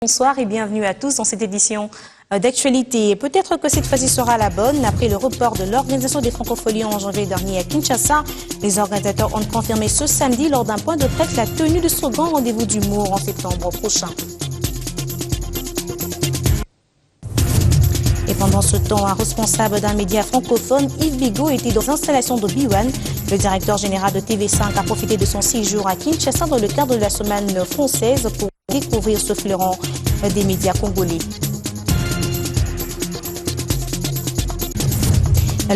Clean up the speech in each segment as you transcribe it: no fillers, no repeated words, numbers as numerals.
Bonsoir et bienvenue à tous dans cette édition d'actualité. Peut-être que cette fois-ci sera la bonne. Après le report de l'organisation des Francopholies en janvier dernier à Kinshasa, les organisateurs ont confirmé ce samedi lors d'un point de presse la tenue de ce grand rendez-vous d'humour en septembre prochain. Et pendant ce temps, un responsable d'un média francophone, Yves Bigot, était dans l'installation de B1. Le directeur général de TV5 a profité de son séjour à Kinshasa dans le cadre de la semaine française pour découvrir ce fleuron des médias congolais.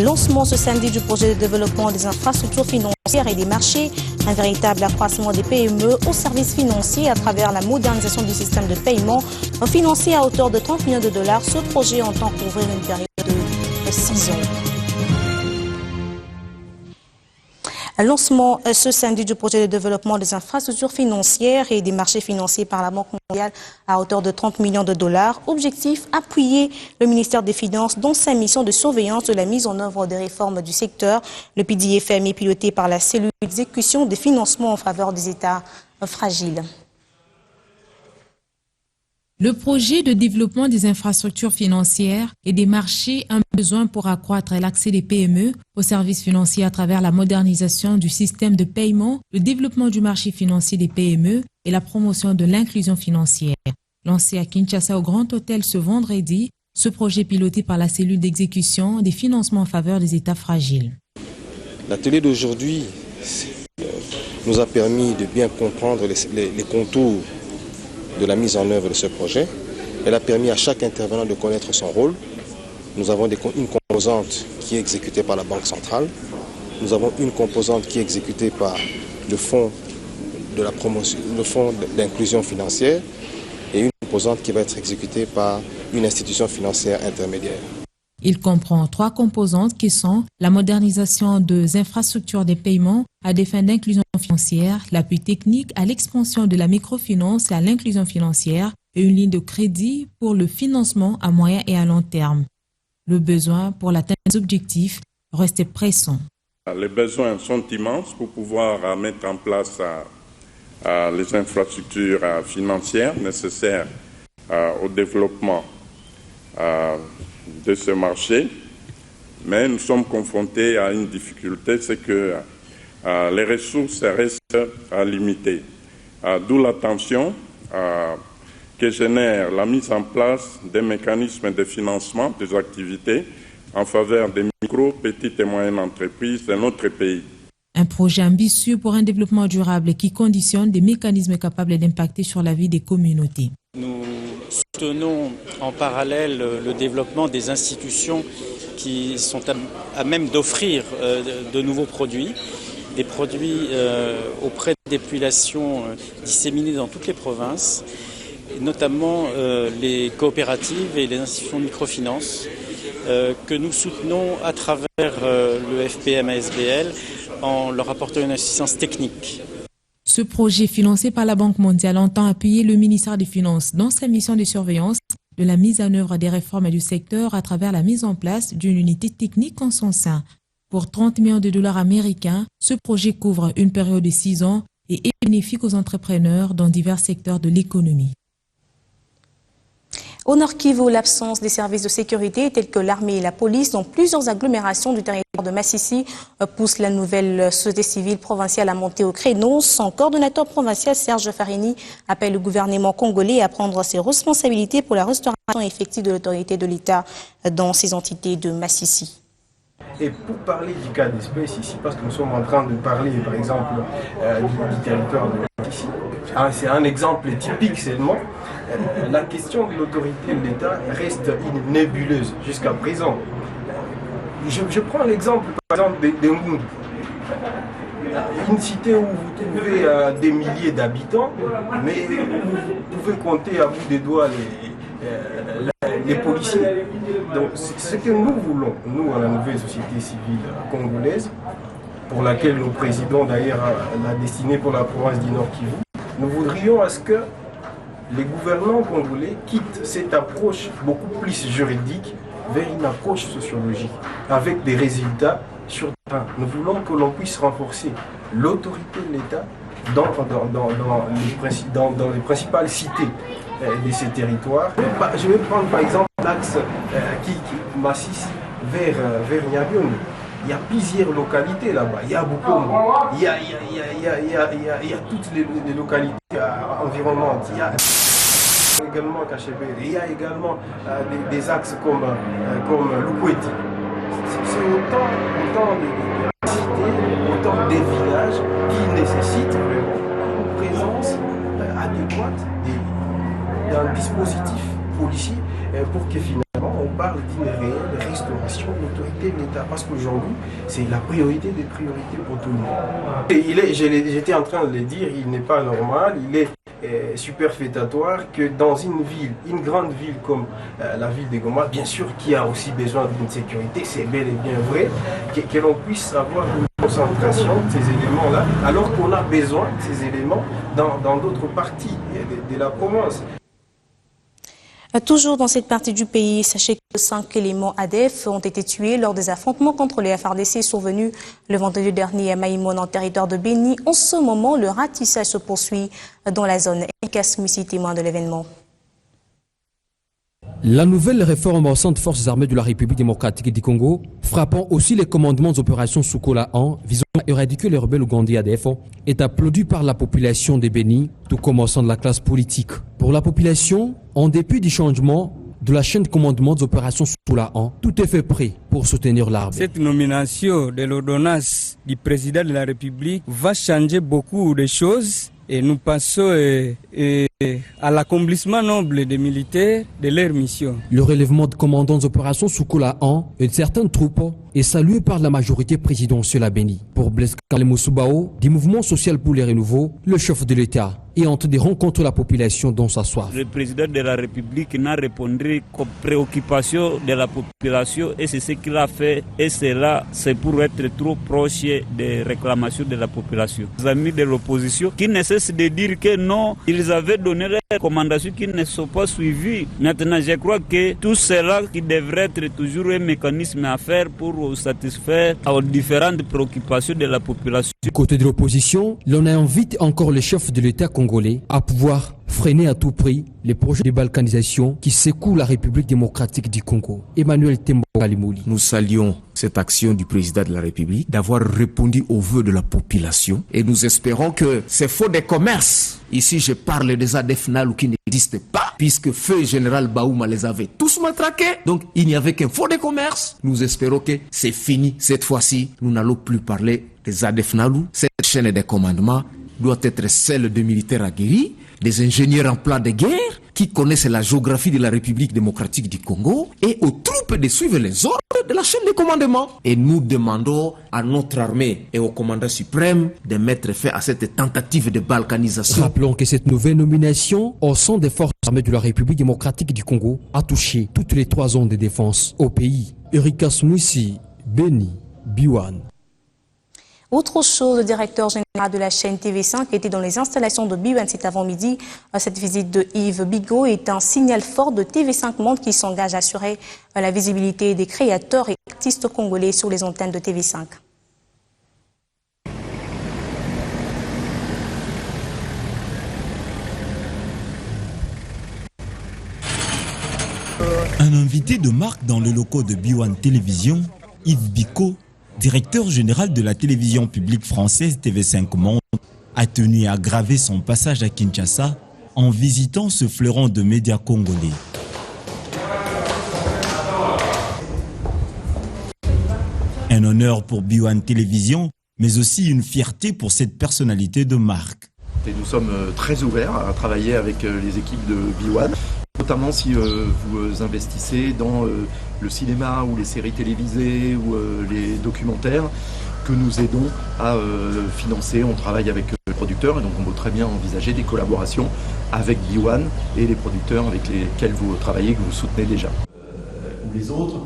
Lancement ce samedi du projet de développement des infrastructures financières et des marchés, un véritable accroissement des PME aux services financiers à travers la modernisation du système de paiement financé à hauteur de 30 millions de dollars. Ce projet entend couvrir une période de 6 ans. Lancement ce samedi du projet de développement des infrastructures financières et des marchés financiers par la Banque mondiale à hauteur de 30 millions de dollars. Objectif, appuyer le ministère des Finances dans sa mission de surveillance de la mise en œuvre des réformes du secteur. Le PDFM est piloté par la cellule d'exécution des financements en faveur des États fragiles. Le projet de développement des infrastructures financières et des marchés a un besoin pour accroître l'accès des PME aux services financiers à travers la modernisation du système de paiement, le développement du marché financier des PME et la promotion de l'inclusion financière. Lancé à Kinshasa au Grand Hôtel ce vendredi, ce projet piloté par la cellule d'exécution des financements en faveur des États fragiles. L'atelier d'aujourd'hui nous a permis de bien comprendre les contours de la mise en œuvre de ce projet. Elle a permis à chaque intervenant de connaître son rôle. Nous avons une composante qui est exécutée par la Banque centrale. Nous avons une composante qui est exécutée par le fonds de la promotion, le fonds d'inclusion financière et une composante qui va être exécutée par une institution financière intermédiaire. Il comprend 3 composantes qui sont la modernisation des infrastructures des paiements à des fins d'inclusion financière, l'appui technique à l'expansion de la microfinance et à l'inclusion financière et une ligne de crédit pour le financement à moyen et à long terme. Le besoin pour l'atteinte des objectifs reste pressant. Les besoins sont immenses pour pouvoir mettre en place les infrastructures financières nécessaires au développement de ce marché, mais nous sommes confrontés à une difficulté, c'est que les ressources restent limitées. D'où la tension que génère la mise en place des mécanismes de financement des activités en faveur des micro, petites et moyennes entreprises de notre pays. Un projet ambitieux pour un développement durable qui conditionne des mécanismes capables d'impacter sur la vie des communautés. Nous soutenons en parallèle le développement des institutions qui sont à même d'offrir de nouveaux produits, des produits auprès des populations disséminées dans toutes les provinces, et notamment les coopératives et les institutions de microfinance que nous soutenons à travers le FPM-ASBL en leur apportant une assistance technique. Ce projet financé par la Banque mondiale entend appuyer le ministère des Finances dans sa mission de surveillance de la mise en œuvre des réformes du secteur à travers la mise en place d'une unité technique en son sein. Pour 30 millions de dollars américains, ce projet couvre une période de 6 ans et est bénéfique aux entrepreneurs dans divers secteurs de l'économie. Au Nord Kivu, l'absence des services de sécurité tels que l'armée et la police dans plusieurs agglomérations du territoire de Massissi pousse la nouvelle société civile provinciale à monter au créneau. Son coordonnateur provincial Serge Farini appelle le gouvernement congolais à prendre ses responsabilités pour la restauration effective de l'autorité de l'État dans ces entités de Massissi. Et pour parler du cas d'espèce ici, parce que nous sommes en train de parler par exemple du territoire de Massissi, c'est un exemple typique seulement. La question de l'autorité de l'État reste une nébuleuse jusqu'à présent. Je prends l'exemple par exemple de Ngundu, une cité où vous trouvez des milliers d'habitants, mais vous pouvez compter à bout des doigts les policiers. Donc ce que nous voulons, nous à la nouvelle société civile congolaise, pour laquelle nous présidons d'ailleurs la destinée pour la province du Nord Kivu, nous voudrions à ce que les gouvernants congolais quittent cette approche beaucoup plus juridique vers une approche sociologique, avec des résultats sur le terrain. Nous voulons que l'on puisse renforcer l'autorité de l'État dans les principales cités de ces territoires. Je vais prendre par exemple l'axe Massissi vers Niabione. Il y a plusieurs localités là-bas. Il y a Bukombo, il y a toutes les localités environnantes. Il y a également Kachebere, il y a également des axes comme Lukweti. C'est autant de cités, autant des villages qui nécessitent vraiment une présence adéquate d'un dispositif policier pour que finalement on parle d'une réelle restauration de l'autorité de l'État. Parce qu'aujourd'hui, c'est la priorité des priorités pour tout le monde. Et j'étais en train de le dire, il n'est pas normal, il est superfétatoire que dans une grande ville comme la ville de Goma, bien sûr qui a aussi besoin d'une sécurité, c'est bel et bien vrai, que l'on puisse avoir une concentration de ces éléments-là, alors qu'on a besoin de ces éléments dans d'autres parties de la province. Toujours dans cette partie du pays, sachez que 5 éléments ADF ont été tués lors des affrontements contre les FARDC survenus le vendredi dernier à Maïmone en territoire de Béni. En ce moment, le ratissage se poursuit dans la zone. Ekas Mussi, témoin de l'événement. La nouvelle réforme au sein des forces armées de la République démocratique du Congo, frappant aussi les commandements d'opération Soukola-1, visant à éradiquer les rebelles ougandais ADF, est applaudi par la population de Béni, tout comme au sein de la classe politique. Pour la population, en dépit du changement de la chaîne de commandement des opérations Soukola-1, tout est fait prêt pour soutenir l'armée. Cette nomination de l'ordonnance du président de la République va changer beaucoup de choses. Et nous passons à l'accomplissement noble des militaires de leur mission. Le relèvement de commandants d'opérations Soukola 1 et de certaines troupes est salué par la majorité présidentielle à Béni. Pour Blaise Kalemoussoubao, du mouvement social pour les renouveaux, le chef de l'État est en train de rencontrer la population dans sa soif. Le président de la République n'a répondu qu'aux préoccupations de la population et c'est ce qu'il a fait. Et cela, c'est pour être trop proche des réclamations de la population. Les amis de l'opposition qui ne cessent de dire que non, ils avaient donné les recommandations qui ne sont pas suivies. Maintenant, je crois que tout cela qui devrait être toujours un mécanisme à faire pour satisfaire aux différentes préoccupations de la population. Du côté de l'opposition, l'on invite encore le chef de l'État congolais à pouvoir freiner à tout prix les projets de balkanisation qui secouent la République démocratique du Congo. Emmanuel Tembo Kalimouli. Nous saluons cette action du président de la République d'avoir répondu aux vœux de la population et nous espérons que ces faux de commerce, ici je parle des ADF Nalou qui n'existent pas puisque feu général Baouma les avait tous matraqués, donc il n'y avait qu'un faux de commerce. Nous espérons que c'est fini cette fois-ci, nous n'allons plus parler des ADF Nalou. Cette chaîne de commandement doit être celle de militaires aguerris, des ingénieurs en plan de guerre qui connaissent la géographie de la République démocratique du Congo et aux troupes de suivre les ordres de la chaîne de commandement. Et nous demandons à notre armée et au commandant suprême de mettre fin à cette tentative de balkanisation. Rappelons que cette nouvelle nomination au sein des forces armées de la République démocratique du Congo a touché toutes les 3 zones de défense au pays. Erika Smoussi, Béni, Biwan. Autre chose, le directeur général de la chaîne TV5 était dans les installations de Biwan cet avant-midi. Cette visite de Yves Bigot est un signal fort de TV5 Monde qui s'engage à assurer la visibilité des créateurs et artistes congolais sur les antennes de TV5. Un invité de marque dans le locaux de Biwan Télévision, Yves Bigot, directeur général de la télévision publique française TV5 Monde, a tenu à graver son passage à Kinshasa en visitant ce fleuron de médias congolais. Un honneur pour Biwan Télévision, mais aussi une fierté pour cette personnalité de marque. Et nous sommes très ouverts à travailler avec les équipes de Biwan, notamment si vous investissez dans le cinéma ou les séries télévisées ou les documentaires que nous aidons à financer. On travaille avec les producteurs et donc on peut très bien envisager des collaborations avec Biwan et les producteurs avec lesquels vous travaillez, que vous soutenez déjà. Ou les autres.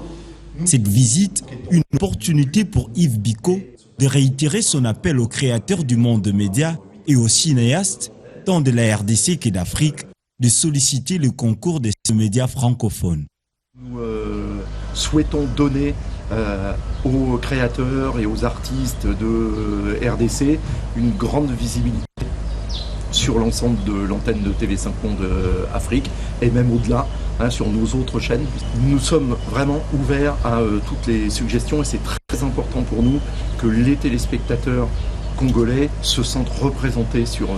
Cette visite, une opportunité pour Yves Bigot de réitérer son appel aux créateurs du monde de médias et aux cinéastes, tant de la RDC que d'Afrique, de solliciter le concours des médias francophones. Nous souhaitons donner aux créateurs et aux artistes de RDC une grande visibilité sur l'ensemble de l'antenne de TV5 Monde Afrique et même au-delà, sur nos autres chaînes. Nous sommes vraiment ouverts à toutes les suggestions et c'est très important pour nous que les téléspectateurs congolais se sentent représentés sur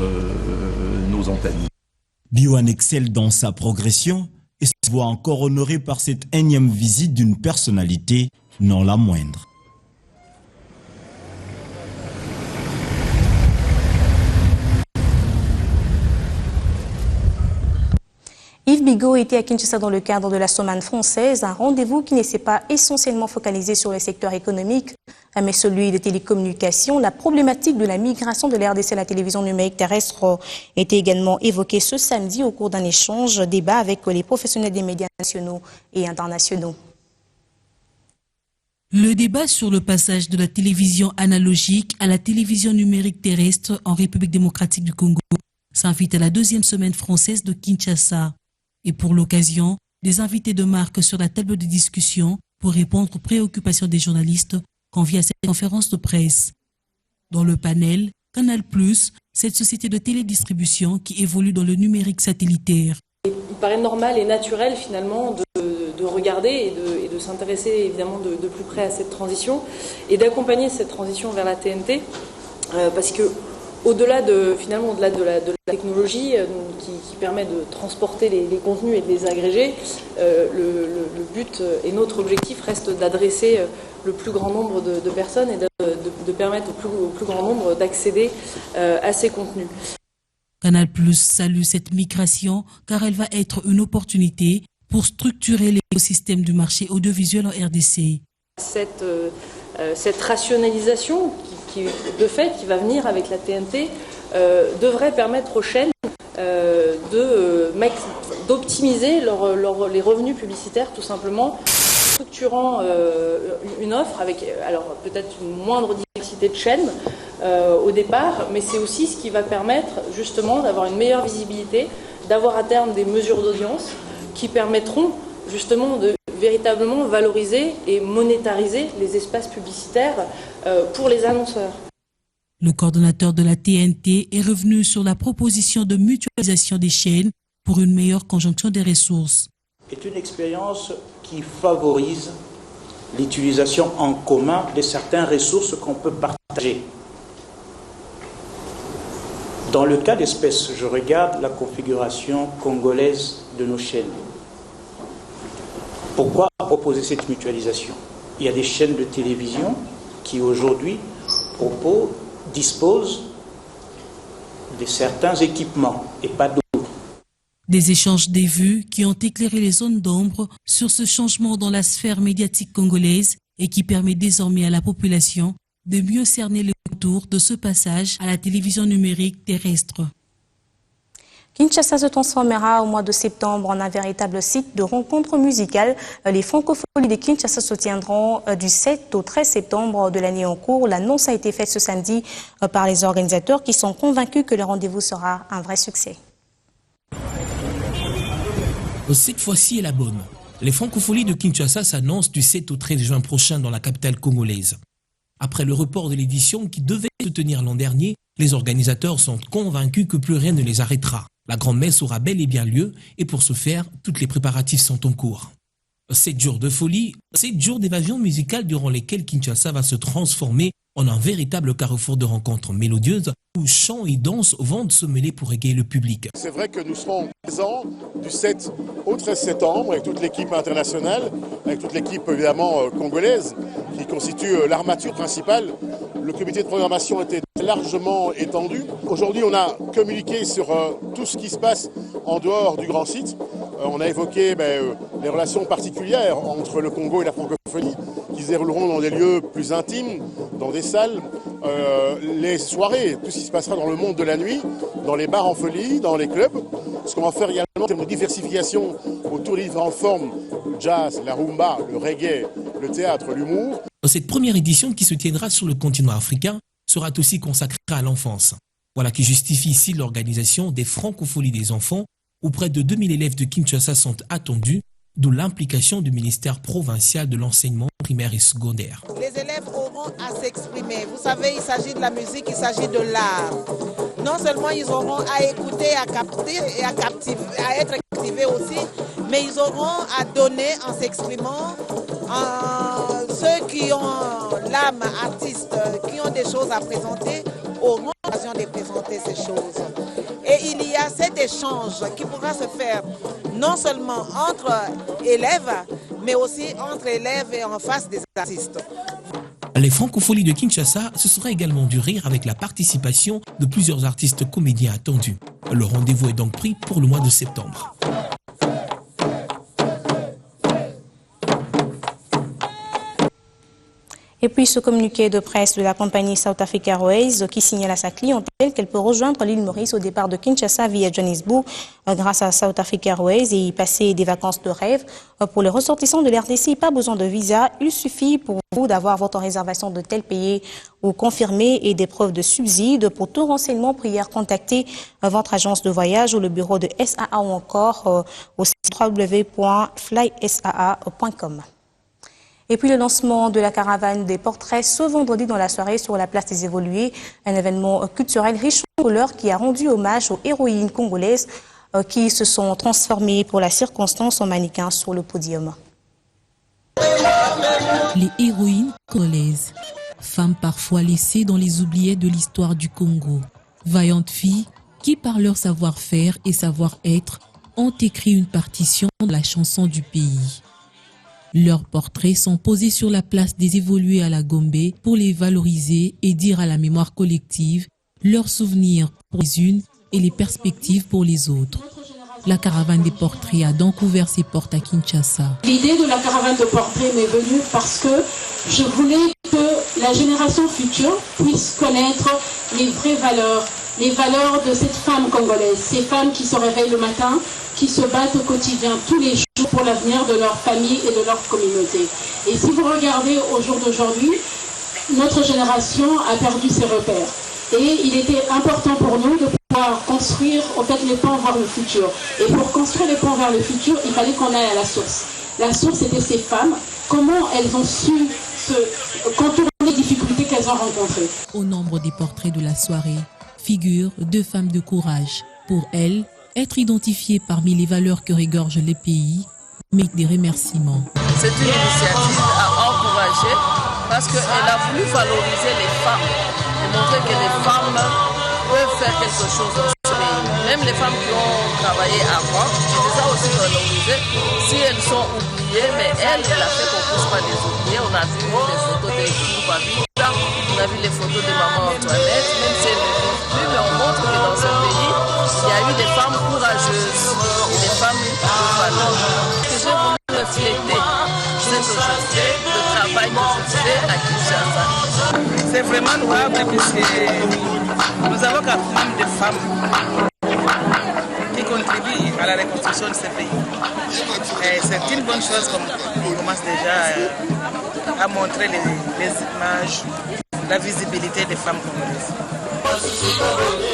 nos antennes. B1 excelle dans sa progression et se voit encore honoré par cette énième visite d'une personnalité non la moindre. Yves Bigot était à Kinshasa dans le cadre de la Semaine française, un rendez-vous qui ne s'est pas essentiellement focalisé sur le secteur économique, mais celui des télécommunications. La problématique de la migration de la RDC à la télévision numérique terrestre était également évoquée ce samedi au cours d'un échange débat avec les professionnels des médias nationaux et internationaux. Le débat sur le passage de la télévision analogique à la télévision numérique terrestre en République démocratique du Congo s'invite à la deuxième semaine française de Kinshasa. Et pour l'occasion, des invités de marque sur la table de discussion pour répondre aux préoccupations des journalistes conviés à cette conférence de presse. Dans le panel, Canal+, cette société de télédistribution qui évolue dans le numérique satellitaire. Il paraît normal et naturel finalement de regarder et de s'intéresser évidemment de plus près à cette transition et d'accompagner cette transition vers la TNT parce que au-delà de la technologie qui permet de transporter les contenus et de les agréger, le but et notre objectif reste d'adresser le plus grand nombre de personnes et de permettre au plus grand nombre d'accéder à ces contenus. Canal+ salue cette migration car elle va être une opportunité pour structurer l'écosystème du marché audiovisuel en RDC. Cette rationalisation qui va venir avec la TNT devrait permettre aux chaînes d'optimiser les revenus publicitaires tout simplement, structurant une offre avec alors peut-être une moindre diversité de chaînes au départ, mais c'est aussi ce qui va permettre justement d'avoir une meilleure visibilité, d'avoir à terme des mesures d'audience qui permettront justement de véritablement valoriser et monétariser les espaces publicitaires pour les annonceurs. Le coordonnateur de la TNT est revenu sur la proposition de mutualisation des chaînes pour une meilleure conjonction des ressources. C'est une expérience qui favorise l'utilisation en commun de certaines ressources qu'on peut partager. Dans le cas d'espèce, je regarde la configuration congolaise de nos chaînes. Pourquoi proposer cette mutualisation? Il y a des chaînes de télévision qui aujourd'hui disposent de certains équipements et pas d'autres. Des échanges des vues qui ont éclairé les zones d'ombre sur ce changement dans la sphère médiatique congolaise et qui permet désormais à la population de mieux cerner le contour de ce passage à la télévision numérique terrestre. Kinshasa se transformera au mois de septembre en un véritable site de rencontres musicales. Les francophonies de Kinshasa se tiendront du 7 au 13 septembre de l'année en cours. L'annonce a été faite ce samedi par les organisateurs qui sont convaincus que le rendez-vous sera un vrai succès. Cette fois-ci est la bonne. Les francophonies de Kinshasa s'annoncent du 7 au 13 juin prochain dans la capitale congolaise. Après le report de l'édition qui devait se tenir l'an dernier, les organisateurs sont convaincus que plus rien ne les arrêtera. La grand-messe aura bel et bien lieu et pour ce faire, tous les préparatifs sont en cours. 7 jours de folie, 7 jours d'évasion musicale durant lesquels Kinshasa va se transformer en un véritable carrefour de rencontres mélodieuses où chants et danses vont se mêler pour égayer le public. C'est vrai que nous serons présents du 7 au 13 septembre avec toute l'équipe internationale, avec toute l'équipe évidemment congolaise qui constitue l'armature principale. Le comité de programmation était largement étendu. Aujourd'hui, on a communiqué sur tout ce qui se passe en dehors du grand site. On a évoqué les relations particulières entre le Congo et la francophonie qui se dérouleront dans des lieux plus intimes, dans des salles, les soirées, tout ce qui se passera dans le monde de la nuit, dans les bars en folie, dans les clubs. Ce qu'on va faire également en termes de diversification autour des différentes formes, le jazz, la rumba, le reggae, le théâtre, l'humour. Cette première édition qui se tiendra sur le continent africain sera aussi consacrée à l'enfance. Voilà qui justifie ici l'organisation des francophonies des enfants où près de 2000 élèves de Kinshasa sont attendus, d'où l'implication du ministère provincial de l'enseignement primaire et secondaire. Les élèves auront à s'exprimer. Vous savez, il s'agit de la musique, il s'agit de l'art. non seulement ils auront à écouter, à capter et à être captivés aussi, mais ils auront à donner en s'exprimant. Ceux qui ont l'âme artiste, qui ont des choses à présenter, auront l'occasion de présenter ces choses. Et il y a cet échange qui pourra se faire non seulement entre élèves, mais aussi entre élèves et en face des artistes. Les Francopholies de Kinshasa, ce sera également du rire avec la participation de plusieurs artistes comédiens attendus. Le rendez-vous est donc pris pour le mois de septembre. Et puis ce communiqué de presse de la compagnie South Africa Airways qui signale à sa clientèle qu'elle peut rejoindre l'île Maurice au départ de Kinshasa via Johannesburg grâce à South Africa Airways et y passer des vacances de rêve. Pour les ressortissants de l'RDC, pas besoin de visa, il suffit pour vous d'avoir votre réservation d'hôtel payée ou confirmée et des preuves de subside. Pour tout renseignement, priez contacter votre agence de voyage ou le bureau de SAA ou encore au site www.flysaa.com. Et puis le lancement de la caravane des portraits ce vendredi dans la soirée sur la place des Évolués, un événement culturel riche en couleurs qui a rendu hommage aux héroïnes congolaises qui se sont transformées pour la circonstance en mannequins sur le podium. Les héroïnes congolaises, femmes parfois laissées dans les oubliettes de l'histoire du Congo, vaillantes filles qui par leur savoir-faire et savoir-être ont écrit une partition de la chanson du pays. Leurs portraits sont posés sur la place des Évolués à la Gombe pour les valoriser et dire à la mémoire collective leurs souvenirs pour les unes et les perspectives pour les autres. La caravane des portraits a donc ouvert ses portes à Kinshasa. L'idée de la caravane de portraits m'est venue parce que je voulais que la génération future puisse connaître les vraies valeurs, les valeurs de cette femme congolaise, ces femmes qui se réveillent le matin, qui se battent au quotidien tous les jours pour l'avenir de leur famille et de leur communauté. Et si vous regardez au jour d'aujourd'hui, notre génération a perdu ses repères. Et il était important pour nous de pouvoir construire en fait les ponts vers le futur. Et pour construire les ponts vers le futur, il fallait qu'on aille à la source. La source, c'était ces femmes. Comment elles ont su contourner les difficultés qu'elles ont rencontrées. Au nombre des portraits de la soirée figurent deux femmes de courage. Pour elles, être identifiées parmi les valeurs que regorgent les pays mérite des remerciements. C'est une initiative à encourager parce qu'elle a voulu valoriser les femmes et montrer que les femmes peuvent faire quelque chose dans ce pays. Même les femmes qui ont travaillé avant, je les ai aussi valorisées. Si elles sont oubliées, mais elle a fait qu'on ne puisse pas les oublier. On a vu les photos de Kourbavita, on a vu les photos de Maman Antoinette, même si elles ne vivent plus, mais on montre que dans ce pays, il y a eu des femmes courageuses et des femmes de valeur. Que j'ai voulu refléter cette aujourd'hui, le travail que je fais à Kinshasa. C'est vraiment louable puisque nous avons quand même des femmes qui contribuent à la reconstruction de ce pays. Et c'est une bonne chose qu'on commence déjà à montrer les images, la visibilité des femmes congolaises.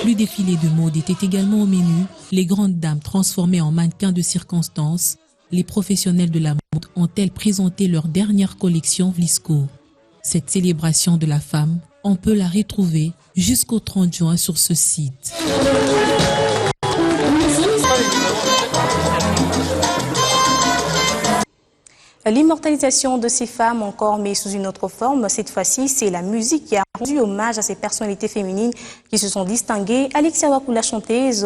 Le défilé de mode était également au menu. Les grandes dames transformées en mannequins de circonstance, les professionnels de la mode ont-elles présenté leur dernière collection Vlisco. Cette célébration de la femme, on peut la retrouver jusqu'au 30 juin sur ce site. L'immortalisation de ces femmes encore, mais sous une autre forme. Cette fois-ci, c'est la musique qui a rendu hommage à ces personnalités féminines qui se sont distinguées. Alexia Wakou, la chanteuse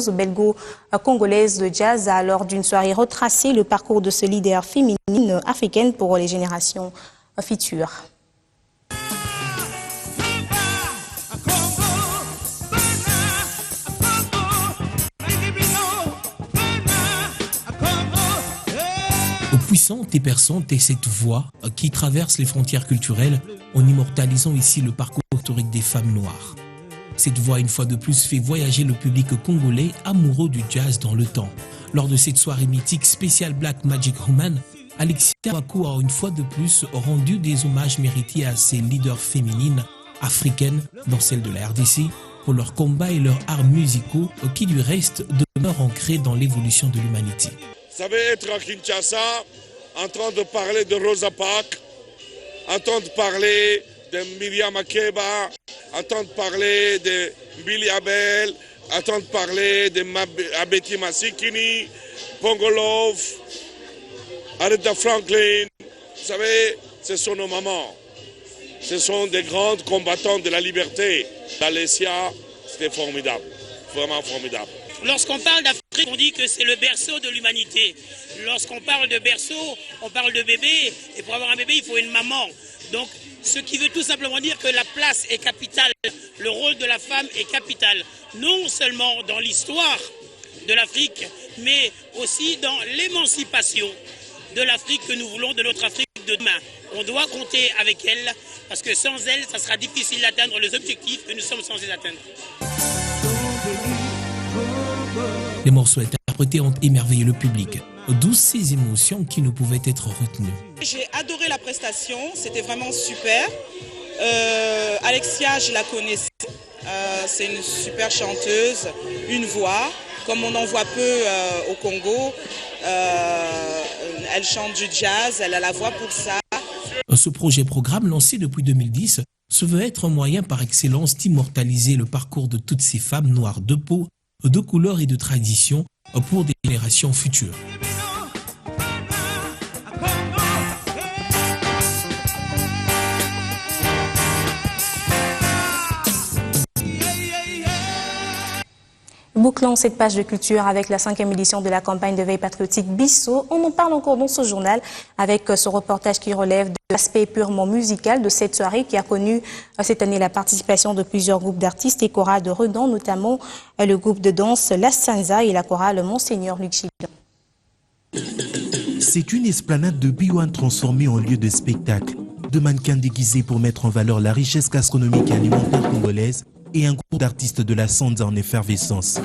belgo-congolaise de jazz, a lors d'une soirée retracé le parcours de ce leader féminine africaine pour les générations futures. Puissante et perçante est cette voix qui traverse les frontières culturelles en immortalisant ici le parcours historique des femmes noires. Cette voix, une fois de plus, fait voyager le public congolais amoureux du jazz dans le temps. Lors de cette soirée mythique spéciale Black Magic Woman, Alexia Wakou a une fois de plus rendu des hommages mérités à ces leaders féminines africaines dans celle de la RDC pour leur combat et leurs arts musicaux qui du reste demeurent ancrés dans l'évolution de l'humanité. Vous savez, être à Kinshasa, en train de parler de Rosa Parks, entendre parler de Myriam Makeba, entendre parler de Billy Abel, entendre parler de Abeti Masikini, Pongolov, Aretha Franklin. Vous savez, ce sont nos mamans. Ce sont des grandes combattantes de la liberté. Alessia, c'était formidable, vraiment formidable. Lorsqu'on parle d'Afrique, on dit que c'est le berceau de l'humanité. Lorsqu'on parle de berceau, on parle de bébé. Et pour avoir un bébé, il faut une maman. Donc, ce qui veut tout simplement dire que la place est capitale. Le rôle de la femme est capital. Non seulement dans l'histoire de l'Afrique, mais aussi dans l'émancipation de l'Afrique que nous voulons, de notre Afrique de demain. On doit compter avec elle, parce que sans elle, ça sera difficile d'atteindre les objectifs que nous sommes censés atteindre. Les morceaux interprétés ont émerveillé le public, d'où ces émotions qui ne pouvaient être retenues. J'ai adoré la prestation, c'était vraiment super. Alexia, je la connaissais, c'est une super chanteuse, une voix, comme on en voit peu au Congo. Elle chante du jazz, elle a la voix pour ça. Ce projet-programme lancé depuis 2010 se veut être un moyen par excellence d'immortaliser le parcours de toutes ces femmes noires de peau, de couleur et de tradition pour des générations futures. Bouclons cette page de culture avec la 5e édition de la campagne de veille patriotique Bissau. On en parle encore dans ce journal avec ce reportage qui relève de l'aspect purement musical de cette soirée qui a connu cette année la participation de plusieurs groupes d'artistes et chorales de renom, notamment le groupe de danse La Sanza et la chorale Monseigneur Luc Chidon. C'est une esplanade de Biwan transformée en lieu de spectacle. De mannequins déguisés pour mettre en valeur la richesse gastronomique et alimentaire congolaise et un groupe d'artistes de la Sanza en effervescence.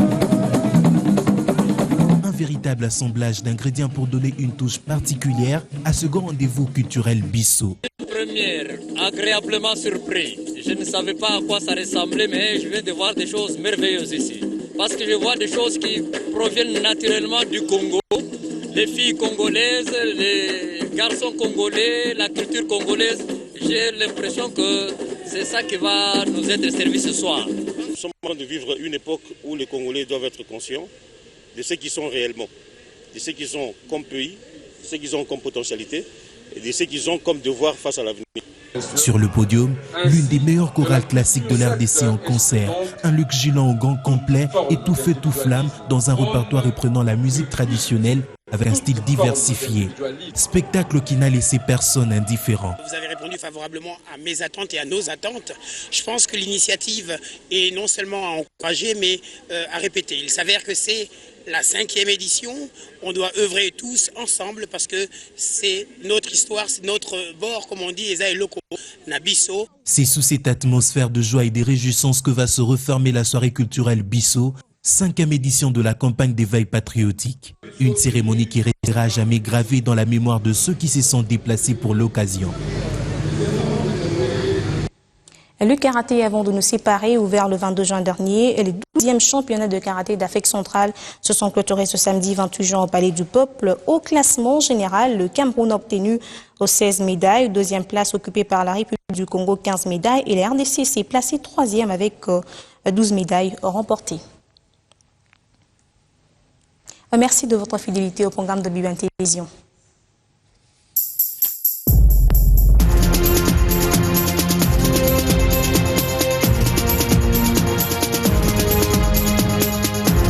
Un véritable assemblage d'ingrédients pour donner une touche particulière à ce grand rendez-vous culturel Bissau. Première, agréablement surpris. Je ne savais pas à quoi ça ressemblait, mais je viens de voir des choses merveilleuses ici. Parce que je vois des choses qui proviennent naturellement du Congo. Les filles congolaises, les garçons congolais, la culture congolaise. J'ai l'impression que c'est ça qui va nous être servi ce soir. Nous sommes en train de vivre une époque où les Congolais doivent être conscients de ce qu'ils sont réellement, de ce qu'ils ont comme pays, de ce qu'ils ont comme potentialité et de ce qu'ils ont comme devoir face à l'avenir. Sur le podium, l'une des meilleures chorales classiques de l'RDC en concert. Un Luc Gilan au gant complet et tout feu tout flamme dans un répertoire reprenant la musique traditionnelle avec un style diversifié. Spectacle qui n'a laissé personne indifférent. Vous avez répondu favorablement à mes attentes et à nos attentes. Je pense que l'initiative est non seulement à encourager, mais à répéter. Il s'avère que c'est la 5e édition. On doit œuvrer tous ensemble parce que c'est notre histoire, c'est notre bord, comme on dit, les locaux, Nabisso. C'est sous cette atmosphère de joie et de réjouissance que va se refermer la soirée culturelle Bissau, 5e édition de la campagne d'éveil patriotique. Une cérémonie qui restera à jamais gravée dans la mémoire de ceux qui se sont déplacés pour l'occasion. Le karaté, avant de nous séparer, ouvert le 22 juin dernier, et les 12e championnats de karaté d'Afrique centrale se sont clôturés ce samedi 28 juin au Palais du Peuple. Au classement général, le Cameroun a obtenu 16 médailles, 2e place occupée par la République du Congo, 15 médailles, et la RDC s'est placée 3e avec 12 médailles remportées. Merci de votre fidélité au programme de BIWAN Télévision.